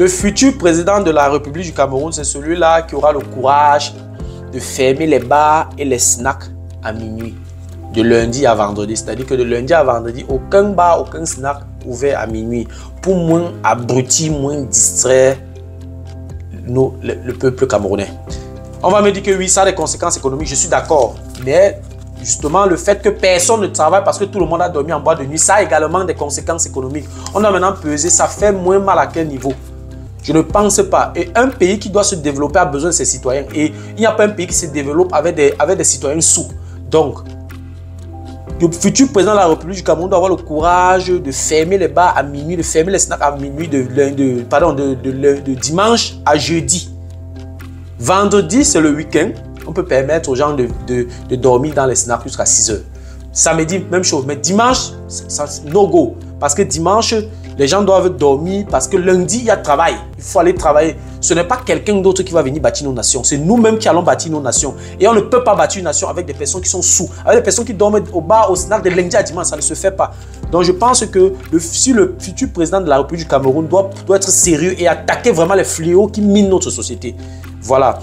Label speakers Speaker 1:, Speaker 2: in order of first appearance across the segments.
Speaker 1: Le futur président de la République du Cameroun, c'est celui-là qui aura le courage de fermer les bars et les snacks à minuit, de lundi à vendredi. C'est-à-dire que de lundi à vendredi, aucun bar, aucun snack ouvert à minuit pour moins abrutir, moins distraire le peuple camerounais. On va me dire que oui, ça a des conséquences économiques, je suis d'accord. Mais justement, le fait que personne ne travaille parce que tout le monde a dormi en boîte de nuit, ça a également des conséquences économiques. On doit maintenant peser, ça fait moins mal à quel niveau? Je ne pense pas. Et un pays qui doit se développer a besoin de ses citoyens. Et il n'y a pas un pays qui se développe avec des citoyens sous. Donc, le futur président de la République du Cameroun doit avoir le courage de fermer les bars à minuit, de fermer les snacks à minuit, de dimanche à jeudi. Vendredi, c'est le week-end. On peut permettre aux gens de dormir dans les snacks jusqu'à 6 heures. Samedi, même chose. Mais dimanche, no go. Parce que dimanche, les gens doivent dormir parce que lundi, il y a travail. Il faut aller travailler. Ce n'est pas quelqu'un d'autre qui va venir bâtir nos nations. C'est nous-mêmes qui allons bâtir nos nations. Et on ne peut pas bâtir une nation avec des personnes qui sont sous. Avec des personnes qui dorment au bar, au snack de lundi à dimanche. Ça ne se fait pas. Donc je pense que si le futur président de la République du Cameroun doit être sérieux et attaquer vraiment les fléaux qui minent notre société. Voilà.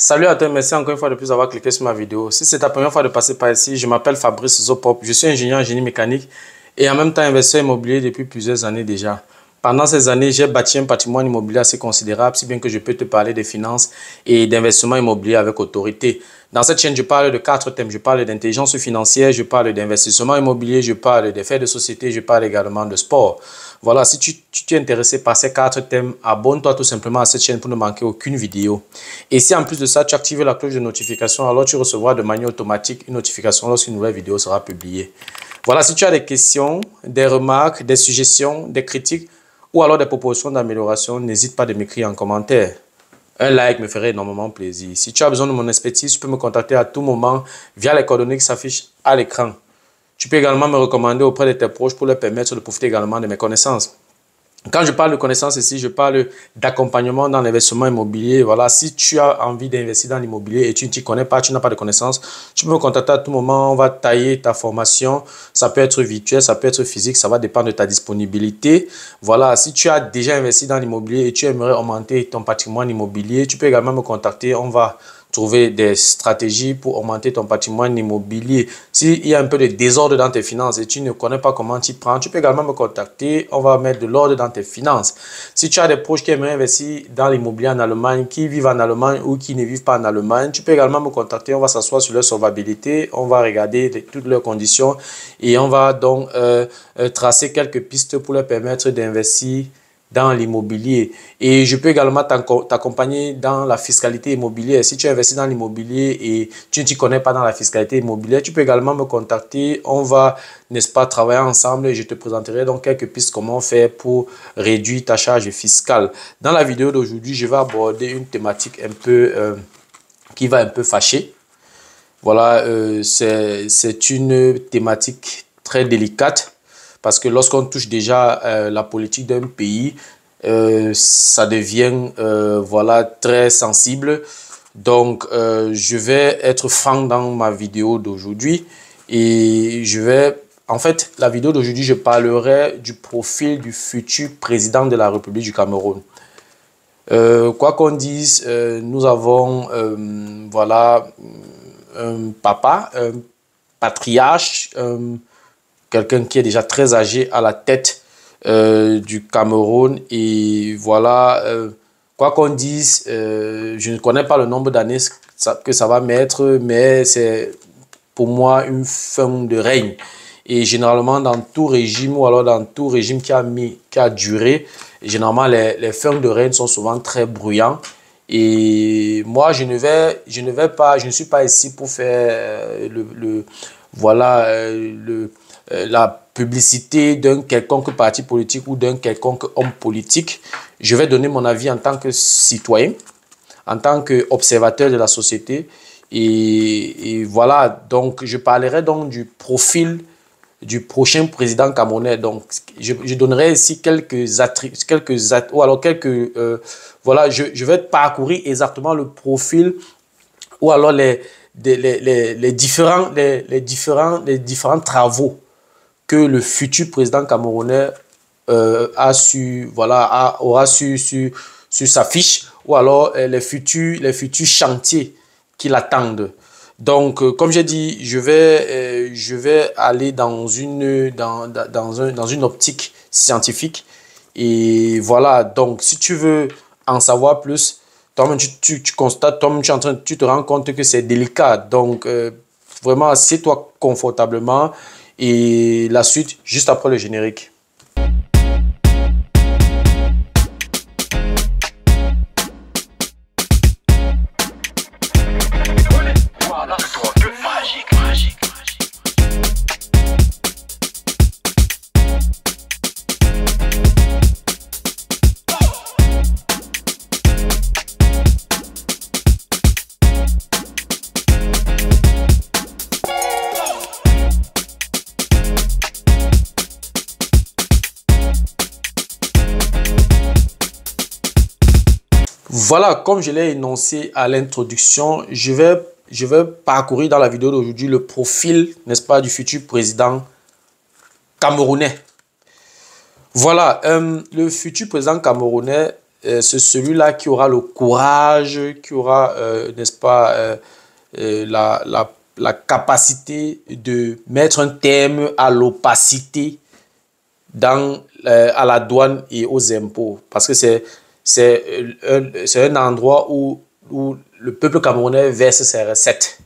Speaker 1: Salut à toi, merci encore une fois de plus d'avoir cliqué sur ma vidéo. Si c'est ta première fois de passer par ici, je m'appelle Fabrice Zopop, je suis ingénieur en génie mécanique et en même temps investisseur immobilier depuis plusieurs années déjà. Pendant ces années, j'ai bâti un patrimoine immobilier assez considérable, si bien que je peux te parler des finances et d'investissement immobilier avec autorité. Dans cette chaîne, je parle de 4 thèmes. Je parle d'intelligence financière, je parle d'investissement immobilier, je parle des faits de société, je parle également de sport. Voilà, si tu es intéressé par ces 4 thèmes, abonne-toi tout simplement à cette chaîne pour ne manquer aucune vidéo. Et si en plus de ça, tu actives la cloche de notification, alors tu recevras de manière automatique une notification lorsqu'une nouvelle vidéo sera publiée. Voilà, si tu as des questions, des remarques, des suggestions, des critiques, ou alors des propositions d'amélioration, n'hésite pas de m'écrire en commentaire. Un like me ferait énormément plaisir. Si tu as besoin de mon expertise, tu peux me contacter à tout moment via les coordonnées qui s'affichent à l'écran. Tu peux également me recommander auprès de tes proches pour leur permettre de profiter également de mes connaissances. Quand je parle de connaissances ici, je parle d'accompagnement dans l'investissement immobilier. Voilà, si tu as envie d'investir dans l'immobilier et tu ne t'y connais pas, tu n'as pas de connaissances, tu peux me contacter à tout moment. On va tailler ta formation. Ça peut être virtuel, ça peut être physique, ça va dépendre de ta disponibilité. Voilà, si tu as déjà investi dans l'immobilier et tu aimerais augmenter ton patrimoine immobilier, tu peux également me contacter. On va trouver des stratégies pour augmenter ton patrimoine immobilier. S'il y a un peu de désordre dans tes finances et tu ne connais pas comment t'y prendre, tu peux également me contacter. On va mettre de l'ordre dans tes finances. Si tu as des proches qui aimeraient investir dans l'immobilier en Allemagne, qui vivent en Allemagne ou qui ne vivent pas en Allemagne, tu peux également me contacter. On va s'asseoir sur leur solvabilité, on va regarder toutes leurs conditions et on va donc tracer quelques pistes pour leur permettre d'investir dans l'immobilier. Et je peux également t'accompagner dans la fiscalité immobilière. Si tu investis dans l'immobilier et tu ne t'y connais pas dans la fiscalité immobilière, tu peux également me contacter. On va, n'est-ce pas, travailler ensemble et je te présenterai donc quelques pistes comment faire pour réduire ta charge fiscale. Dans la vidéo d'aujourd'hui, je vais aborder une thématique un peu qui va un peu fâcher. Voilà, c'est une thématique très délicate. Parce que lorsqu'on touche déjà la politique d'un pays, ça devient voilà, très sensible. Donc, je vais être franc dans ma vidéo d'aujourd'hui. Et en fait, la vidéo d'aujourd'hui, je parlerai du profil du futur président de la République du Cameroun. Quoi qu'on dise, nous avons voilà, un papa, un patriarche, quelqu'un qui est déjà très âgé à la tête du Cameroun. Et voilà, quoi qu'on dise, je ne connais pas le nombre d'années que ça va mettre, mais c'est pour moi une fin de règne. Et généralement, dans tout régime ou alors dans tout régime qui a duré, généralement, les fins de règne sont souvent très bruyants. Et moi, je ne suis pas ici pour faire la publicité d'un quelconque parti politique ou d'un quelconque homme politique. Je vais donner mon avis en tant que citoyen, en tant qu'observateur de la société. Et voilà, donc je parlerai donc du profil du prochain président camerounais. Donc, je donnerai ici voilà, je vais parcourir exactement le profil ou alors les différents travaux que le futur président camerounais aura sur sa fiche, ou alors les futurs chantiers qui l'attendent. Donc, comme j'ai dit, je vais aller dans une optique scientifique. Et voilà, donc si tu veux en savoir plus, toi-même tu constates, toi-même tu te rends compte que c'est délicat. Donc, vraiment, assieds-toi confortablement et la suite juste après le générique. Voilà, comme je l'ai énoncé à l'introduction, je vais parcourir dans la vidéo d'aujourd'hui le profil, n'est-ce pas, du futur président camerounais. Voilà, le futur président camerounais, c'est celui-là qui aura le courage, qui aura, n'est-ce pas, la capacité de mettre un terme à l'opacité à la douane et aux impôts. Parce que c'est un endroit où le peuple camerounais verse ses recettes.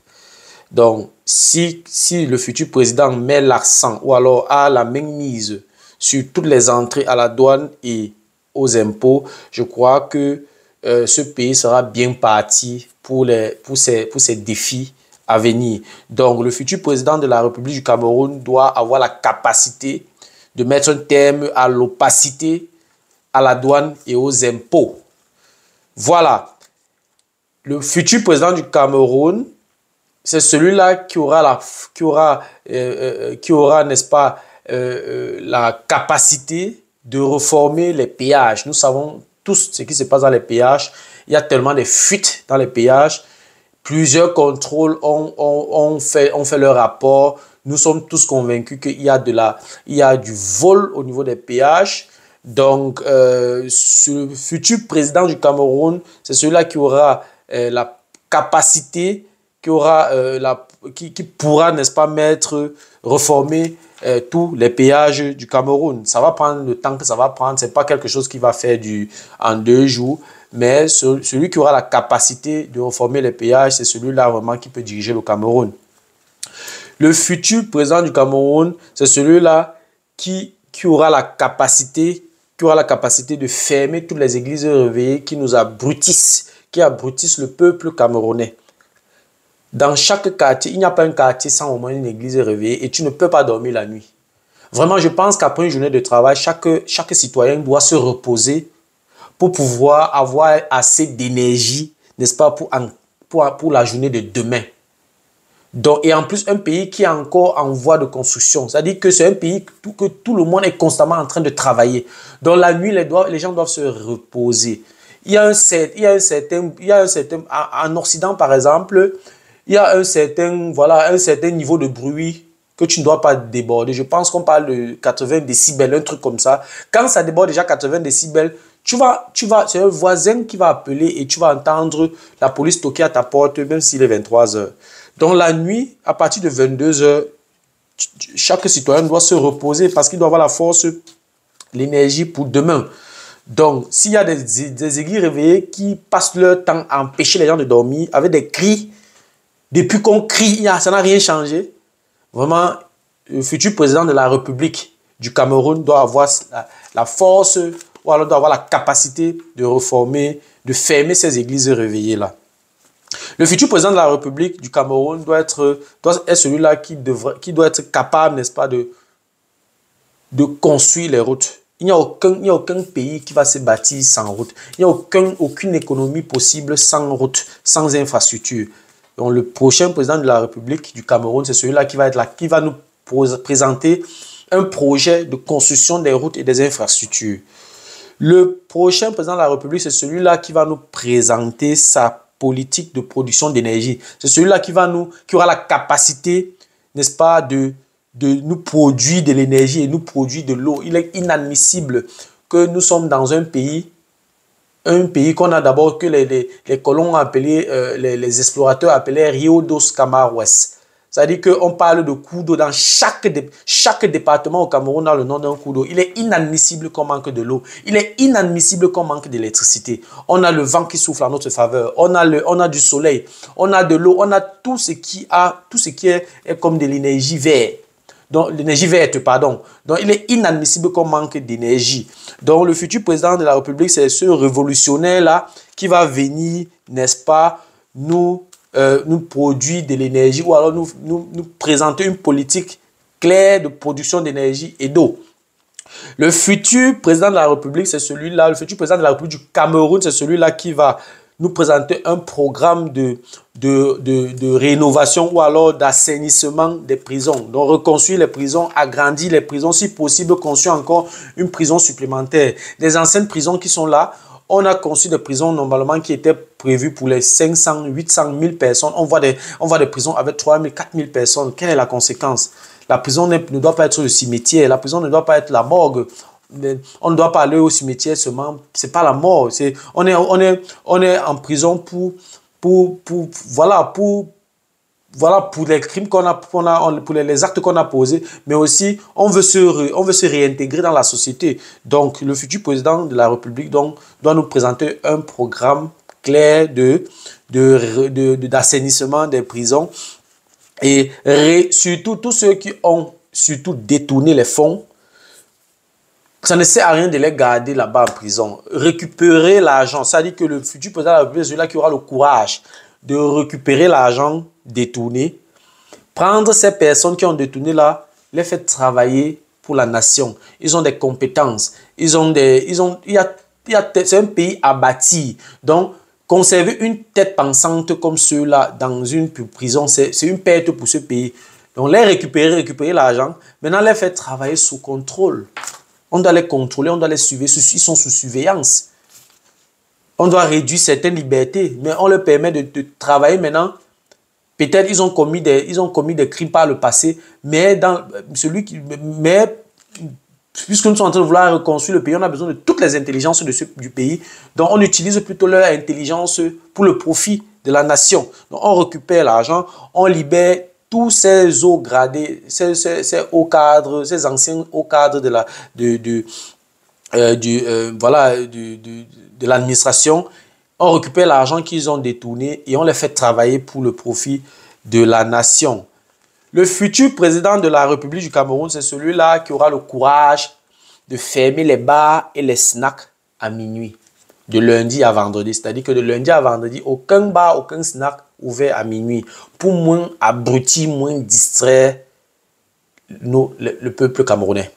Speaker 1: Donc, si le futur président met l'accent ou alors a la mainmise sur toutes les entrées à la douane et aux impôts, je crois que ce pays sera bien parti pour ces défis à venir. Donc, le futur président de la République du Cameroun doit avoir la capacité de mettre un terme à l'opacité à la douane et aux impôts. Voilà. Le futur président du Cameroun, c'est celui-là qui aura, n'est-ce pas, la capacité de réformer les péages. Nous savons tous ce qui se passe dans les péages. Il y a tellement de fuites dans les péages. Plusieurs contrôles ont fait leur rapport. Nous sommes tous convaincus qu'il y a du vol au niveau des péages. Donc, ce futur président du Cameroun, c'est celui-là qui aura la capacité, qui pourra, n'est-ce pas, reformer tous les péages du Cameroun. Ça va prendre le temps que ça va prendre. Ce n'est pas quelque chose qui va faire en 2 jours. Mais celui qui aura la capacité de reformer les péages, c'est celui-là vraiment qui peut diriger le Cameroun. Le futur président du Cameroun, c'est celui-là qui aura la capacité de fermer toutes les églises réveillées qui nous abrutissent, qui abrutissent le peuple camerounais. Dans chaque quartier, il n'y a pas un quartier sans au moins une église réveillée et tu ne peux pas dormir la nuit. Vraiment, je pense qu'après une journée de travail, chaque citoyen doit se reposer pour pouvoir avoir assez d'énergie, n'est-ce pas, pour la journée de demain. Donc, et en plus, un pays qui est encore en voie de construction. C'est-à-dire que c'est un pays que tout le monde est constamment en train de travailler. Donc, la nuit, les gens doivent se reposer. Il y a un certain, en Occident, par exemple, il y a un certain niveau de bruit que tu ne dois pas déborder. Je pense qu'on parle de 80 décibels, un truc comme ça. Quand ça déborde déjà 80 décibels, c'est un voisin qui va appeler et tu vas entendre la police toquer à ta porte, même s'il est 23 h. Donc la nuit, à partir de 22 h, chaque citoyen doit se reposer parce qu'il doit avoir la force, l'énergie pour demain. Donc, s'il y a des aiguilles réveillées qui passent leur temps à empêcher les gens de dormir avec des cris, depuis qu'on crie, ça n'a rien changé. Vraiment, le futur président de la République du Cameroun doit avoir la force ou alors doit avoir la capacité de reformer, de fermer ces églises réveillées-là. Le futur président de la République du Cameroun doit être celui-là qui doit être capable, n'est-ce pas, de construire les routes. Il n'y a aucun pays qui va se bâtir sans route. Il n'y a aucune économie possible sans route, sans infrastructure. Donc le prochain président de la République du Cameroun, c'est celui-là qui va être là, qui va nous présenter un projet de construction des routes et des infrastructures. Le prochain président de la République, c'est celui-là qui va nous présenter sa politique de production d'énergie. C'est celui-là qui aura la capacité, n'est-ce pas, de nous produire de l'énergie et nous produire de l'eau. Il est inadmissible que nous sommes dans un pays qu'on a d'abord que les colons appelés, les explorateurs appelaient Rio dos Camaroes. C'est-à-dire qu'on parle de cours d'eau dans chaque département au Cameroun a le nom d'un cours d'eau. Il est inadmissible qu'on manque de l'eau. Il est inadmissible qu'on manque d'électricité. On a le vent qui souffle en notre faveur. On a du soleil. On a de l'eau. On a tout ce qui est comme de l'énergie verte. Donc, l'énergie verte, pardon. Donc, il est inadmissible qu'on manque d'énergie. Donc, le futur président de la République, c'est ce révolutionnaire-là qui va venir, n'est-ce pas, nous produire de l'énergie ou alors nous présenter une politique claire de production d'énergie et d'eau. Le futur président de la République, c'est celui-là, le futur président de la République du Cameroun, c'est celui-là qui va nous présenter un programme de rénovation ou alors d'assainissement des prisons. Donc, reconstruire les prisons, agrandir les prisons, si possible, construire encore une prison supplémentaire. Des anciennes prisons qui sont là, on a conçu des prisons normalement qui étaient prévues pour les 500, 800 000 personnes. On voit des prisons avec 3 000, 4 000 personnes. Quelle est la conséquence? La prison ne doit pas être le cimetière. La prison ne doit pas être la morgue. On ne doit pas aller au cimetière seulement. C'est pas la mort. On est en prison pour les crimes pour les actes qu'on a posés, mais aussi on veut se réintégrer dans la société. Donc, le futur président de la République doit nous présenter un programme clair d'assainissement des prisons et surtout tous ceux qui ont surtout détourné les fonds. Ça ne sert à rien de les garder là-bas en prison. Récupérer l'argent, ça dit que le futur président de la République est celui-là qui aura le courage de récupérer l'argent détourné, prendre ces personnes qui ont détourné là, les faire travailler pour la nation. Ils ont des compétences, c'est un pays à bâtir. Donc, conserver une tête pensante comme ceux-là dans une prison, c'est une perte pour ce pays. Donc, les récupérer l'argent, maintenant les faire travailler sous contrôle. On doit les contrôler, on doit les suivre, ils sont sous surveillance. On doit réduire certaines libertés, mais on leur permet de travailler maintenant. Peut-être ils ont commis des crimes par le passé, mais puisque nous sommes en train de vouloir reconstruire le pays, on a besoin de toutes les intelligences du pays. Donc on utilise plutôt leur intelligence pour le profit de la nation. Donc on récupère l'argent, on libère tous ces hauts gradés, ces hauts cadres, ces anciens hauts cadres de l'administration. On récupère l'argent qu'ils ont détourné et on les fait travailler pour le profit de la nation. Le futur président de la République du Cameroun, c'est celui-là qui aura le courage de fermer les bars et les snacks à minuit, de lundi à vendredi. C'est-à-dire que de lundi à vendredi, aucun bar, aucun snack ouvert à minuit, pour moins abrutir, moins distraire le peuple camerounais.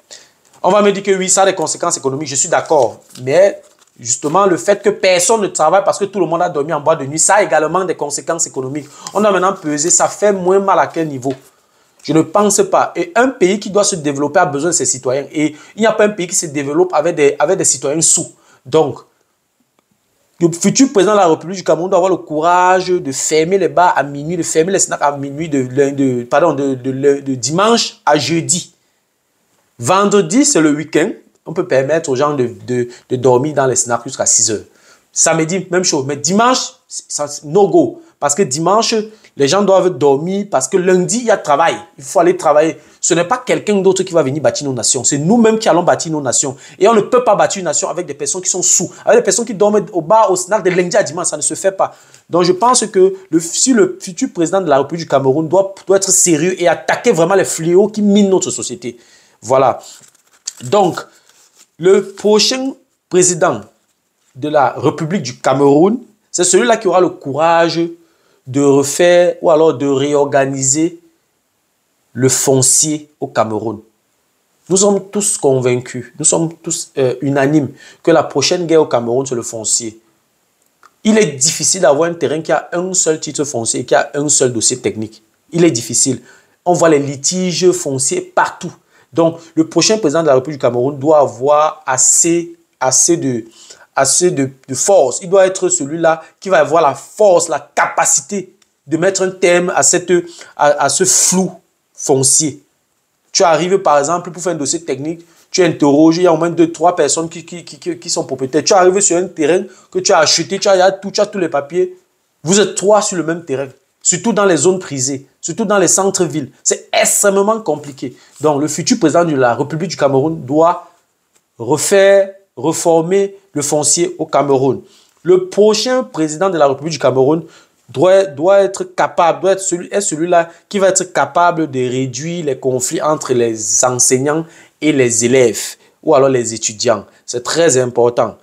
Speaker 1: On va me dire que oui, ça a des conséquences économiques, je suis d'accord, mais justement, le fait que personne ne travaille parce que tout le monde a dormi en boîte de nuit, ça a également des conséquences économiques. On a maintenant pesé, ça fait moins mal à quel niveau? Je ne pense pas. Et un pays qui doit se développer a besoin de ses citoyens. Et il n'y a pas un pays qui se développe avec des citoyens sous. Donc, le futur président de la République du Cameroun doit avoir le courage de fermer les bars à minuit, de fermer les snacks à minuit, de dimanche à jeudi. Vendredi, c'est le week-end. On peut permettre aux gens de dormir dans les snacks jusqu'à 6 heures. Samedi, même chose. Mais dimanche, c'est no go. Parce que dimanche, les gens doivent dormir parce que lundi, il y a travail. Il faut aller travailler. Ce n'est pas quelqu'un d'autre qui va venir bâtir nos nations. C'est nous-mêmes qui allons bâtir nos nations. Et on ne peut pas bâtir une nation avec des personnes qui sont sous. Avec des personnes qui dorment au bar, au snack de lundi à dimanche. Ça ne se fait pas. Donc, je pense que si le futur président de la République du Cameroun doit être sérieux et attaquer vraiment les fléaux qui minent notre société. Voilà. Donc, le prochain président de la République du Cameroun, c'est celui-là qui aura le courage de refaire ou alors de réorganiser le foncier au Cameroun. Nous sommes tous convaincus, nous sommes tous unanimes que la prochaine guerre au Cameroun, c'est le foncier. Il est difficile d'avoir un terrain qui a un seul titre foncier et qui a un seul dossier technique. Il est difficile.
Speaker 2: On voit les litiges fonciers partout. Donc, le prochain président de la République du Cameroun doit avoir assez de force. Il doit être celui-là qui va avoir la force, la capacité de mettre un terme à ce flou foncier. Tu arrives, par exemple, pour faire un dossier technique, tu interroges, il y a au moins 2-3 personnes qui sont propriétaires. Tu arrives sur un terrain que tu as acheté, tu as tous les papiers. Vous êtes 3 sur le même terrain, surtout dans les zones prisées, surtout dans les centres-villes. C'est extrêmement compliqué. Donc, le futur président de la République du Cameroun doit reformer le foncier au Cameroun. Le prochain président de la République du Cameroun doit être capable, celui-là qui va être capable de réduire les conflits entre les enseignants et les élèves ou alors les étudiants. C'est très important.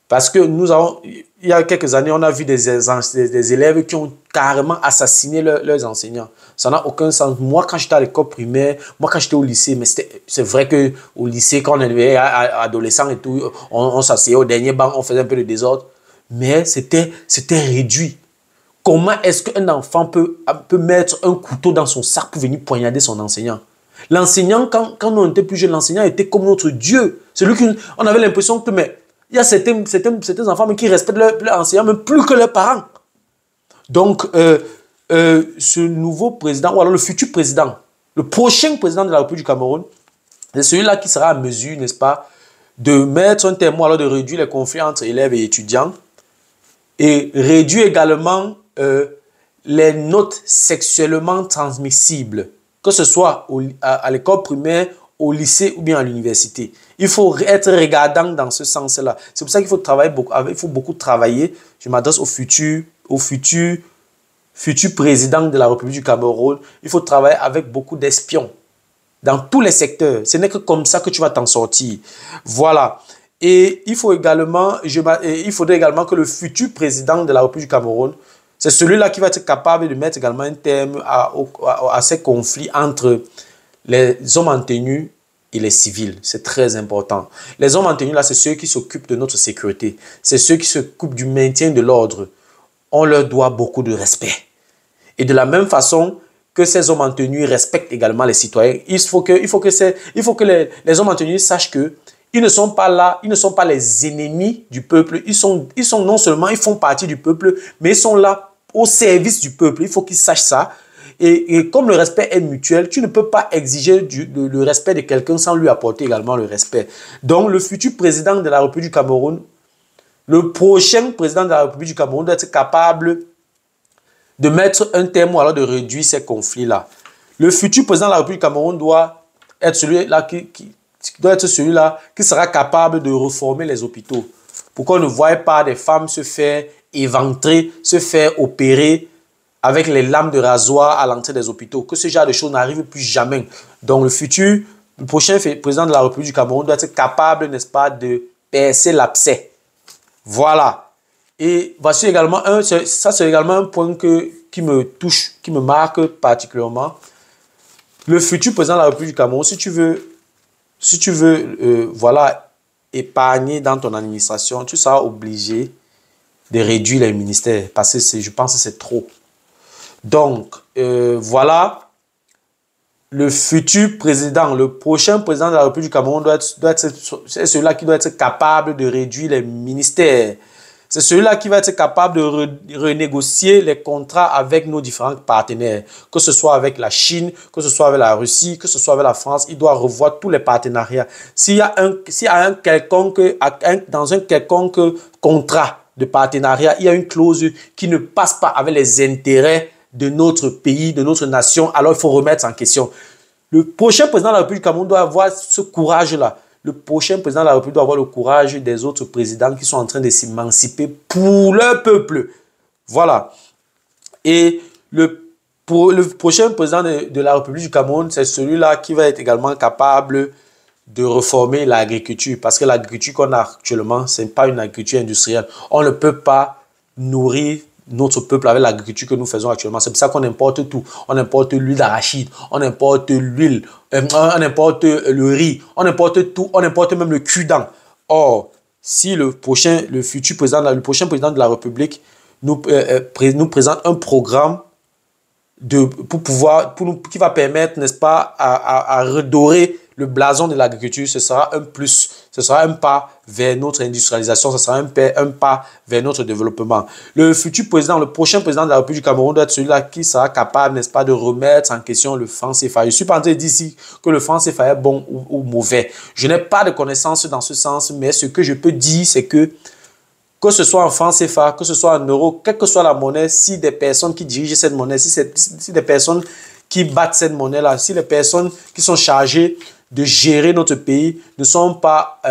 Speaker 2: Parce que il y a quelques années, on a vu des élèves qui ont carrément assassiné leurs enseignants. Ça n'a aucun sens. Moi, quand j'étais à l'école primaire, moi, quand j'étais au lycée, mais c'est vrai qu'au lycée, quand on était adolescent et tout, on s'asseyait au dernier banc, on faisait un peu de désordre. Mais c'était réduit. Comment est-ce qu'un enfant peut mettre un couteau dans son sac pour venir poignarder son enseignant? L'enseignant, quand on était plus jeune, l'enseignant était comme notre Dieu. On avait l'impression que, mais il y a certains enfants qui respectent leur enseignant, même plus que leurs parents. Donc, ce nouveau président, ou alors le futur président, le prochain président de la République du Cameroun, c'est celui-là qui sera à mesure, n'est-ce pas, de mettre un terme, alors de réduire les conflits entre élèves et étudiants, et réduire également les notes sexuellement transmissibles, que ce soit à l'école primaire, au lycée ou bien à l'université. Il faut être regardant dans ce sens-là. C'est pour ça qu'il faut travailler beaucoup. Il faut beaucoup travailler. Je m'adresse au futur président de la République du Cameroun. Il faut travailler avec beaucoup d'espions dans tous les secteurs. Ce n'est que comme ça que tu vas t'en sortir. Voilà. Et il faudrait également que le futur président de la République du Cameroun, c'est celui-là qui va être capable de mettre également un terme à ces conflits entre les hommes en tenue et les civils. C'est très important. Les hommes en tenue, là, c'est ceux qui s'occupent de notre sécurité. C'est ceux qui s'occupent du maintien de l'ordre. On leur doit beaucoup de respect. Et de la même façon que ces hommes en tenue respectent également les citoyens, il faut que les hommes en tenue sachent que ils ne sont pas là, ils ne sont pas les ennemis du peuple. Ils sont non seulement, ils font partie du peuple, mais ils sont là au service du peuple. Il faut qu'ils sachent ça. Et comme le respect est mutuel, tu ne peux pas exiger le respect de quelqu'un sans lui apporter également le respect. Donc, le futur président de la République du Cameroun, le prochain président de la République du Cameroun doit être capable de mettre un terme ou alors de réduire ces conflits-là. Le futur président de la République du Cameroun doit être celui-là qui sera capable de reformer les hôpitaux pour qu'on ne voie pas des femmes se faire éventrer, se faire opérer avec les lames de rasoir à l'entrée des hôpitaux. Que ce genre de choses n'arrive plus jamais. Donc le prochain président de la République du Cameroun doit être capable, n'est-ce pas, de percer l'abcès. Voilà. Et voici également c'est également un point qui me touche, qui me marque particulièrement. Le futur président de la République du Cameroun, si tu veux voilà, épargner dans ton administration, tu seras obligé de réduire les ministères parce que je pense que c'est trop. Donc, voilà, le futur président, le prochain président de la République du Cameroun c'est celui-là qui doit être capable de réduire les ministères. C'est celui-là qui va être capable de renégocier les contrats avec nos différents partenaires, que ce soit avec la Chine, que ce soit avec la Russie, que ce soit avec la France. Il doit revoir tous les partenariats. Dans un quelconque contrat de partenariat, il y a une clause qui ne passe pas avec les intérêts de notre pays, de notre nation, alors il faut remettre en question. Le prochain président de la République du Cameroun doit avoir ce courage-là. Le prochain président de la République doit avoir le courage des autres présidents qui sont en train de s'émanciper pour leur peuple. Voilà. Et le prochain président de la République du Cameroun, c'est celui-là qui va être également capable de reformer l'agriculture. Parce que l'agriculture qu'on a actuellement, ce n'est pas une agriculture industrielle. On ne peut pas nourrir notre peuple avec l'agriculture que nous faisons actuellement. C'est pour ça qu'on importe tout. On importe l'huile d'arachide, on importe l'huile, on importe le riz, on importe tout, on importe même le cul-dent. Or, si le prochain président de la République nous présente un programme qui va permettre, n'est-ce pas, à redorer le blason de l'agriculture. Ce sera un plus, ce sera un pas vers notre industrialisation, ce sera un pas vers notre développement. Le futur président, le prochain président de la République du Cameroun doit être celui-là qui sera capable, n'est-ce pas, de remettre en question le franc CFA. Je ne suis pas en train de dire ici que le franc CFA est bon ou mauvais. Je n'ai pas de connaissances dans ce sens, mais ce que je peux dire, c'est que ce soit en franc CFA, que ce soit en euros, quelle que soit la monnaie, si des personnes qui dirigent cette monnaie, si des personnes qui battent cette monnaie-là, si les personnes qui sont chargées de gérer notre pays ne sont pas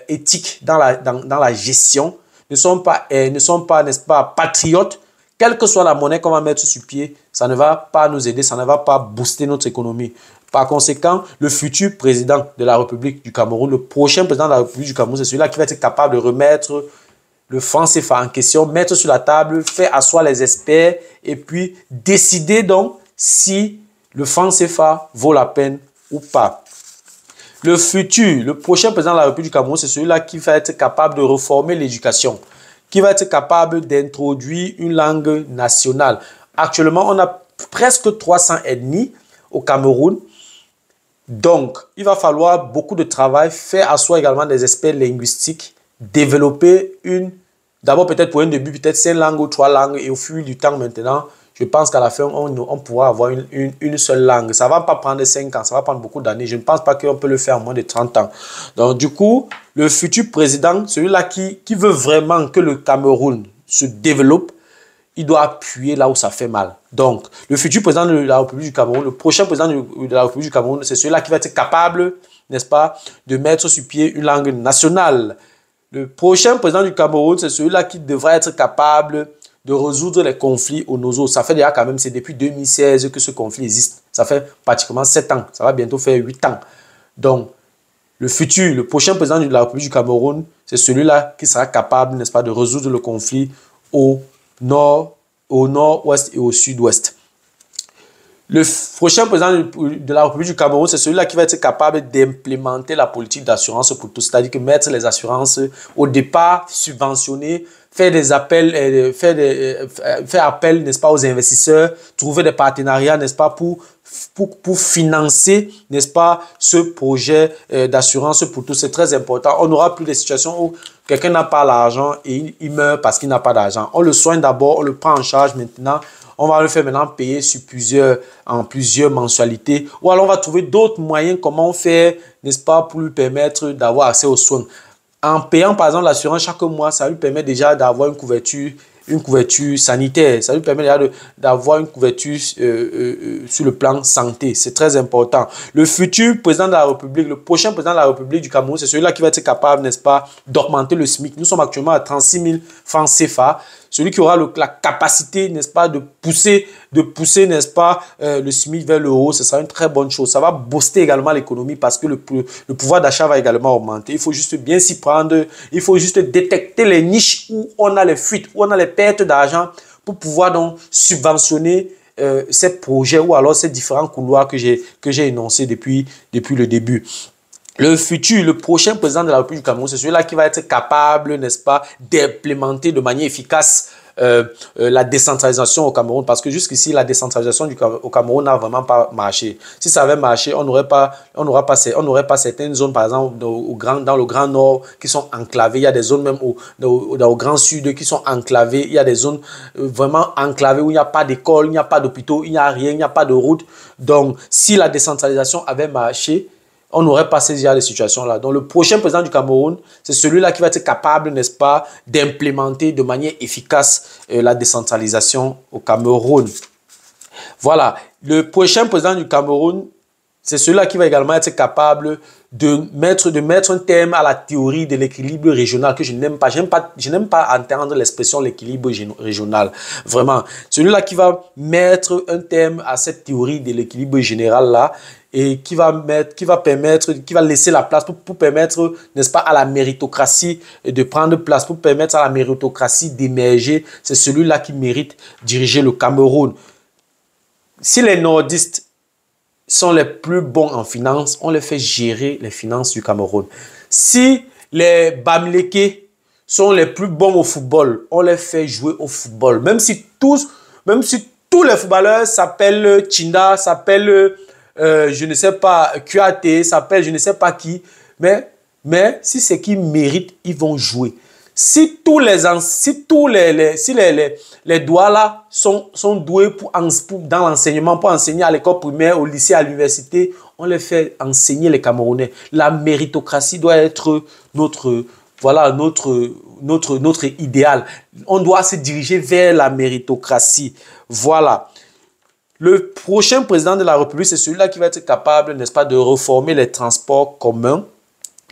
Speaker 2: éthiques dans la gestion, ne sont pas, n'est-ce pas, patriotes, quelle que soit la monnaie qu'on va mettre sur pied, ça ne va pas nous aider, ça ne va pas booster notre économie. Par conséquent, le futur président de la République du Cameroun, le prochain président de la République du Cameroun, c'est celui-là qui va être capable de remettre le franc CFA en question, mettre sur la table, faire asseoir les experts et puis décider donc si le franc CFA vaut la peine ou pas. Le prochain président de la République du Cameroun, c'est celui-là qui va être capable de reformer l'éducation, qui va être capable d'introduire une langue nationale. Actuellement, on a presque 300 ethnies au Cameroun. Donc, il va falloir beaucoup de travail, faire asseoir également des experts linguistiques, développer d'abord peut-être pour un début, peut-être 5 langues ou 3 langues, et au fil du temps maintenant, je pense qu'à la fin, on pourra avoir une seule langue. Ça ne va pas prendre 5 ans, ça va prendre beaucoup d'années. Je ne pense pas qu'on peut le faire en moins de 30 ans. Donc du coup, le futur président, celui-là qui veut vraiment que le Cameroun se développe, il doit appuyer là où ça fait mal. Donc, le futur président de la République du Cameroun, le prochain président de la République du Cameroun, c'est celui-là qui va être capable, n'est-ce pas, de mettre sur pied une langue nationale. Le prochain président du Cameroun, c'est celui-là qui devra être capable de résoudre les conflits au Nozo. Ça fait déjà quand même, c'est depuis 2016 que ce conflit existe. Ça fait pratiquement 7 ans. Ça va bientôt faire 8 ans. Donc, le prochain président de la République du Cameroun, c'est celui-là qui sera capable, n'est-ce pas, de résoudre le conflit au nord-ouest et au sud-ouest. Le prochain président de la République du Cameroun, c'est celui-là qui va être capable d'implémenter la politique d'assurance pour tous, c'est-à-dire que mettre les assurances au départ, subventionner, faire des appels, faire appel, n'est-ce pas, aux investisseurs, trouver des partenariats, n'est-ce pas, pour financer, n'est-ce pas, ce projet d'assurance pour tous. C'est très important. On n'aura plus des situations où quelqu'un n'a pas l'argent et il meurt parce qu'il n'a pas d'argent. On le soigne d'abord, on le prend en charge maintenant. On va le faire maintenant payer en plusieurs mensualités. Ou alors on va trouver d'autres moyens, comment faire, n'est-ce pas, pour lui permettre d'avoir accès aux soins. En payant par exemple l'assurance chaque mois, ça lui permet déjà d'avoir une couverture sanitaire. Ça lui permet déjà d'avoir une couverture sur le plan santé. C'est très important. Le futur président de la République, le prochain président de la République du Cameroun, c'est celui-là qui va être capable, n'est-ce pas, d'augmenter le SMIC. Nous sommes actuellement à 36 000 francs CFA. Celui qui aura la capacité, n'est-ce pas, de pousser, n'est-ce pas, le SMIC vers le haut, ce sera une très bonne chose. Ça va booster également l'économie parce que le pouvoir d'achat va également augmenter. Il faut juste bien s'y prendre. Il faut juste détecter les niches où on a les fuites, où on a les pertes d'argent pour pouvoir donc subventionner ces projets ou alors ces différents couloirs que j'ai énoncés depuis le début. Le prochain président de la République du Cameroun, c'est celui-là qui va être capable, n'est-ce pas, d'implémenter de manière efficace la décentralisation au Cameroun, parce que jusqu'ici, la décentralisation au Cameroun n'a vraiment pas marché. Si ça avait marché, on n'aurait pas certaines zones, par exemple, dans le Grand Nord qui sont enclavées. Il y a des zones même dans le Grand Sud qui sont enclavées. Il y a des zones vraiment enclavées où il n'y a pas d'école, il n'y a pas d'hôpitaux, il n'y a rien, il n'y a pas de route. Donc, si la décentralisation avait marché, on n'aurait pas ces genre de situations-là. Donc, le prochain président du Cameroun, c'est celui-là qui va être capable, n'est-ce pas, d'implémenter de manière efficace la décentralisation au Cameroun. Voilà. Le prochain président du Cameroun, c'est celui-là qui va également être capable de mettre un terme à la théorie de l'équilibre régional que je n'aime pas. Je n'aime pas entendre l'expression l'équilibre régional. Vraiment. Celui-là qui va mettre un terme à cette théorie de l'équilibre général-là et qui va laisser la place pour permettre, n'est-ce pas, à la méritocratie de prendre place, pour permettre à la méritocratie d'émerger. C'est celui-là qui mérite diriger le Cameroun. Si les nordistes sont les plus bons en finance, on les fait gérer les finances du Cameroun. Si les Bamileke sont les plus bons au football, on les fait jouer au football. Même si tous tous les footballeurs s'appellent Chinda, s'appellent, je ne sais pas, QAT, s'appellent je ne sais pas qui. Mais si c'est qui méritent, ils vont jouer. Si tous les doigts là sont doués dans l'enseignement, pour enseigner à l'école primaire, au lycée, à l'université, on les fait enseigner les Camerounais. La méritocratie doit être notre idéal. On doit se diriger vers la méritocratie. Voilà. Le prochain président de la République, c'est celui-là qui va être capable, n'est-ce pas, de réformer les transports communs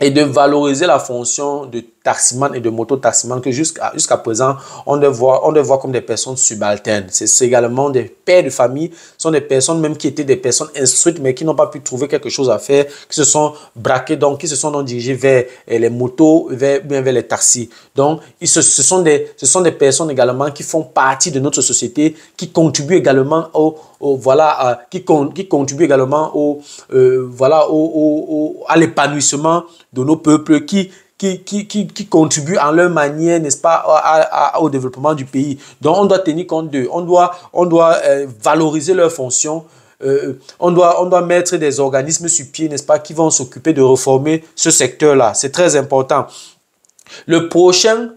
Speaker 2: et de valoriser la fonction de taximan et de moto-taximan que jusqu'à présent, on les voit comme des personnes subalternes. C'est également des pères de famille, sont des personnes même qui étaient des personnes instruites mais qui n'ont pas pu trouver quelque chose à faire, qui se sont braqués, donc qui se sont donc dirigés vers les motos, vers les taxis. Donc, ce sont des personnes également qui font partie de notre société, qui contribuent également à l'épanouissement de nos peuples, qui contribuent en leur manière, n'est-ce pas, au développement du pays. Donc, on doit tenir compte d'eux. On doit valoriser leurs fonctions. On doit mettre des organismes sur pied, n'est-ce pas, qui vont s'occuper de réformer ce secteur-là. C'est très important. Le prochain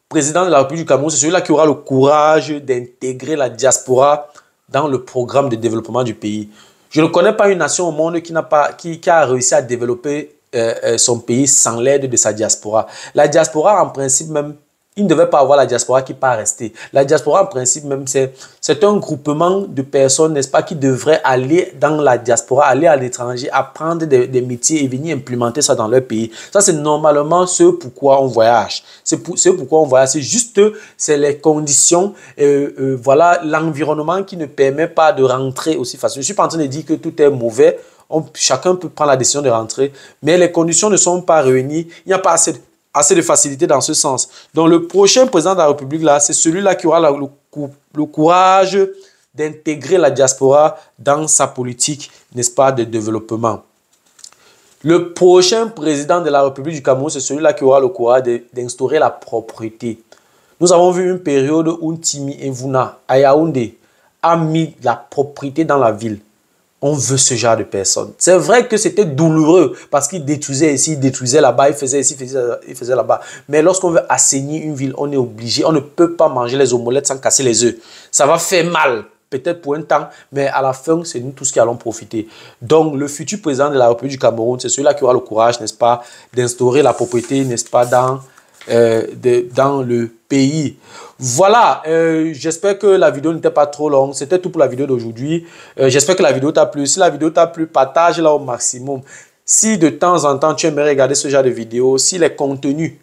Speaker 2: président de la République du Cameroun, c'est celui-là qui aura le courage d'intégrer la diaspora dans le programme de développement du pays. Je ne connais pas une nation au monde qui a réussi à développer son pays sans l'aide de sa diaspora. La diaspora, en principe même, il ne devait pas avoir la diaspora qui pas rester. La diaspora, en principe même, c'est un groupement de personnes, n'est-ce pas, qui devraient aller dans la diaspora, aller à l'étranger, apprendre des métiers et venir implémenter ça dans leur pays. Ça, c'est normalement ce pourquoi on voyage. C'est pourquoi on voyage. C'est les conditions, voilà, l'environnement qui ne permet pas de rentrer aussi facilement. Je ne suis pas en train de dire que tout est mauvais. Chacun peut prendre la décision de rentrer, mais les conditions ne sont pas réunies. Il n'y a pas assez de facilité dans ce sens. Donc, le prochain président de la République, là, c'est celui-là qui aura le courage d'intégrer la diaspora dans sa politique, n'est-ce pas, de développement. Le prochain président de la République du Cameroun, c'est celui-là qui aura le courage d'instaurer la propriété. Nous avons vu une période où Timi Mvuna, à Yaoundé, a mis la propriété dans la ville. On veut ce genre de personnes. C'est vrai que c'était douloureux parce qu'il détruisait ici, il détruisait là-bas, il faisait ici, il faisait là-bas. Mais lorsqu'on veut assainir une ville, on est obligé. On ne peut pas manger les omelettes sans casser les œufs. Ça va faire mal, peut-être pour un temps, mais à la fin, c'est nous tous qui allons profiter. Donc, le futur président de la République du Cameroun, c'est celui-là qui aura le courage, n'est-ce pas, d'instaurer la propriété, n'est-ce pas, dans le pays. Voilà, j'espère que la vidéo n'était pas trop longue. C'était tout pour la vidéo d'aujourd'hui. J'espère que la vidéo t'a plu. Si la vidéo t'a plu, partage-la au maximum. Si de temps en temps tu aimerais regarder ce genre de vidéos, si les contenus,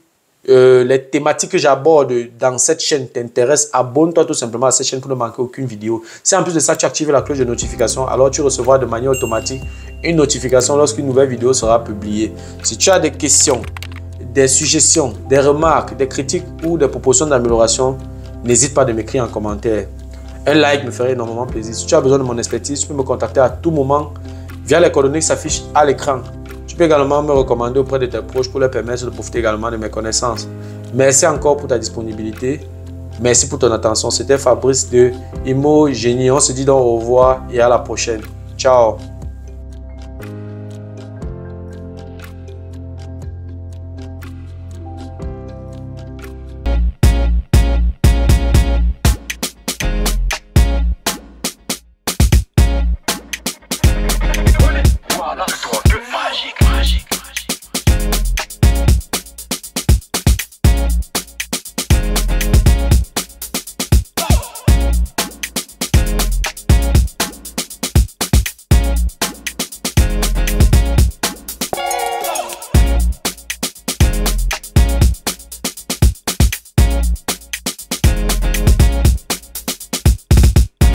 Speaker 2: les thématiques que j'aborde dans cette chaîne t'intéressent, abonne-toi tout simplement à cette chaîne pour ne manquer aucune vidéo. Si en plus de ça tu actives la cloche de notification, alors tu recevras de manière automatique une notification lorsqu'une nouvelle vidéo sera publiée. Si tu as des questions, des suggestions, des remarques, des critiques ou des propositions d'amélioration, n'hésite pas à m'écrire en commentaire. Un like me ferait énormément plaisir. Si tu as besoin de mon expertise, tu peux me contacter à tout moment via les coordonnées qui s'affichent à l'écran. Tu peux également me recommander auprès de tes proches pour leur permettre de profiter également de mes connaissances. Merci encore pour ta disponibilité. Merci pour ton attention. C'était Fabrice de Imo Génie. On se dit donc au revoir et à la prochaine. Ciao.